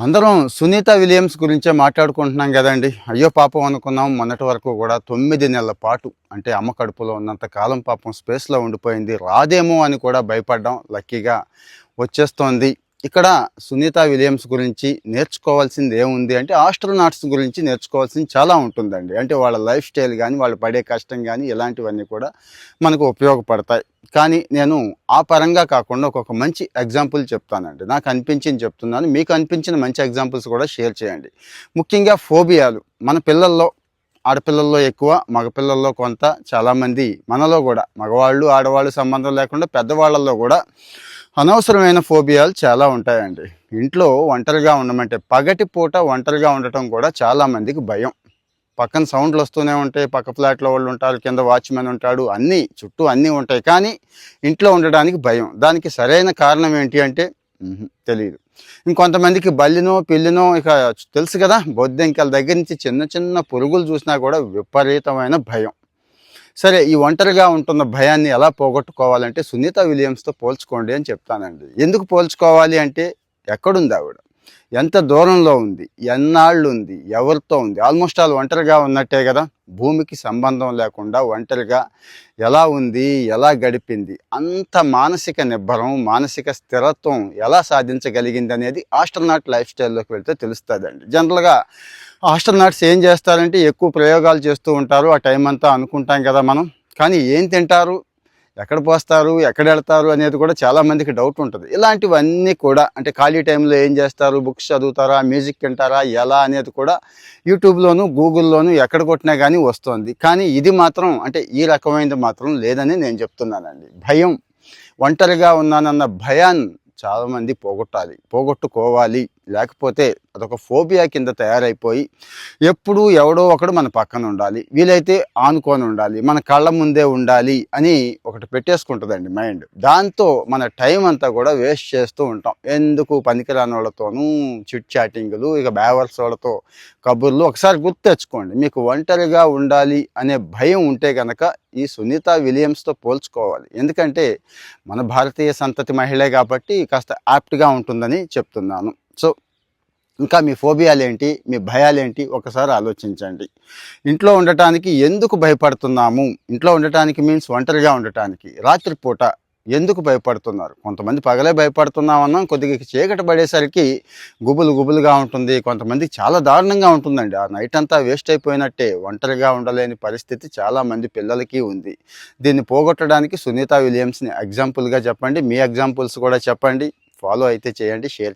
అందరం సునీత విలియమ్స్ గురించే మాట్లాడుకుంటున్నాం కదండి. అయ్యో పాపం అనుకున్నాం. మొన్నటి వరకు కూడా 9 నెలల పాటు అంటే అమ్మ కడుపులో ఉన్నంత కాలం పాపం స్పేస్లో ఉండిపోయింది. రాదేమో అని కూడా భయపడ్డాం. లక్కీగా వచ్చేస్తోంది. ఇక్కడ సునీత విలియమ్స్ గురించి నేర్చుకోవాల్సింది ఏముంది అంటే ఆస్ట్రోనాట్స్ గురించి నేర్చుకోవాల్సింది చాలా ఉంటుందండి. అంటే వాళ్ళ లైఫ్ స్టైల్ కానీ వాళ్ళు పడే కష్టం కానీ ఇలాంటివన్నీ కూడా మనకు ఉపయోగపడతాయి. కానీ నేను ఆ పరంగా కాకుండా ఒక్కొక్క మంచి ఎగ్జాంపుల్ చెప్తానండి. నాకు అనిపించింది చెప్తున్నాను. మీకు అనిపించిన మంచి ఎగ్జాంపుల్స్ కూడా షేర్ చేయండి. ముఖ్యంగా ఫోబియాలు మన పిల్లల్లో, ఆడపిల్లల్లో ఎక్కువ, మగపిల్లల్లో కొంత, చాలామంది మనలో కూడా మగవాళ్ళు ఆడవాళ్ళు సంబంధం లేకుండా పెద్దవాళ్ళల్లో కూడా అనవసరమైన ఫోబియాలు చాలా ఉంటాయండి. ఇంట్లో ఒంటరిగా ఉండమంటే పగటి పూట ఒంటరిగా ఉండటం కూడా చాలామందికి భయం. పక్కన సౌండ్లు వస్తూనే ఉంటాయి. పక్క ఫ్లాట్లో వాళ్ళు ఉంటారు, కింద వాచ్మెన్ ఉంటాడు, అన్నీ చుట్టూ అన్నీ ఉంటాయి. కానీ ఇంట్లో ఉండడానికి భయం. దానికి సరైన కారణం ఏంటి అంటే తెలియదు. ఇంకొంతమందికి బల్లినో పిల్లినో ఇక తెలుసు కదా, బొద్దింకల దగ్గర నుంచి చిన్న చిన్న పురుగులు చూసినా కూడా విపరీతమైన భయం. సరే, ఈ ఒంటరిగా ఉంటున్న భయాన్ని ఎలా పోగొట్టుకోవాలంటే సునీత విలియమ్స్తో పోల్చుకోండి అని చెప్తానండి. ఎందుకు పోల్చుకోవాలి అంటే ఎక్కడుంది ఆవిడ, ఎంత దూరంలో ఉంది, ఎన్నాళ్ళు ఉంది, ఎవరితో ఉంది, ఆల్మోస్ట్ ఆల్ ఒంటరిగా ఉన్నట్టే కదా. భూమికి సంబంధం లేకుండా ఒంటరిగా ఎలా ఉంది, ఎలా గడిపింది, అంత మానసిక నిబ్బరం, మానసిక స్థిరత్వం ఎలా సాధించగలిగింది అనేది ఆస్ట్రోనాట్ లైఫ్ స్టైల్లోకి వెళ్తే తెలుస్తుందండి. జనరల్గా ఆస్ట్రోనాట్స్ ఏం చేస్తారంటే ఎక్కువ ప్రయోగాలు చేస్తూ ఉంటారు ఆ టైం అంతా అనుకుంటాం కదా మనం. కానీ ఏం తింటారు, ఎక్కడ పోస్తారు, ఎక్కడ వెళ్తారు అనేది కూడా చాలామందికి డౌట్ ఉంటుంది. ఇలాంటివన్నీ కూడా అంటే ఖాళీ టైంలో ఏం చేస్తారు, బుక్స్ చదువుతారా, మ్యూజిక్ వింటారా, ఎలా అనేది కూడా యూట్యూబ్లోను గూగుల్లోను ఎక్కడ కొట్టినా కానీ వస్తుంది. కానీ ఇది మాత్రం అంటే ఈ రకమైనది మాత్రం లేదని నేను చెప్తున్నానండి. భయం, ఒంటరిగా ఉన్నానన్న భయాన్ని చాలామంది పోగొట్టుకోవాలి. లేకపోతే అదొక ఫోబియా కింద తయారైపోయి ఎప్పుడూ ఎవడో ఒకడు మన పక్కన ఉండాలి, వీలైతే ఆనుకొని ఉండాలి, మన కళ్ళ ముందే ఉండాలి అని ఒకటి పెట్టేసుకుంటుందండి మైండ్. దాంతో మన టైం అంతా కూడా వేస్ట్ చేస్తూ ఉంటాం. ఎందుకు పనికిరాని వాళ్ళతోనూ చిట్ చాటింగ్లు, ఇక బ్యావర్స్ వాళ్ళతో కబుర్లు. ఒకసారి గుర్తు తెచ్చుకోండి, మీకు ఒంటరిగా ఉండాలి అనే భయం ఉంటే కనుక ఈ సునీత విలియమ్స్తో పోల్చుకోవాలి. ఎందుకంటే మన భారతీయ సంతతి మహిళే కాబట్టి కాస్త యాప్ట్గా ఉంటుందని చెప్తున్నాను. సో ఇంకా మీ ఫోబియాలేంటి, మీ భయాలేంటి ఒకసారి ఆలోచించండి. ఇంట్లో ఉండటానికి ఎందుకు భయపడుతున్నాము? ఇంట్లో ఉండటానికి మీన్స్ ఒంటరిగా ఉండటానికి. రాత్రిపూట ఎందుకు భయపడుతున్నారు? కొంతమంది పగలే భయపడుతున్నామన్నాం, కొద్దిగా చీకటి పడేసరికి గుబులుగా ఉంటుంది. కొంతమంది చాలా దారుణంగా ఉంటుందండి. ఆ నైట్ అంతా వేస్ట్ అయిపోయినట్టే. ఒంటరిగా ఉండలేని పరిస్థితి చాలామంది పిల్లలకి ఉంది. దీన్ని పోగొట్టడానికి సునీత విలియమ్స్ని ఎగ్జాంపుల్గా చెప్పండి. మీ ఎగ్జాంపుల్స్ కూడా చెప్పండి. ఫాలో అయితే చేయండి, షేర్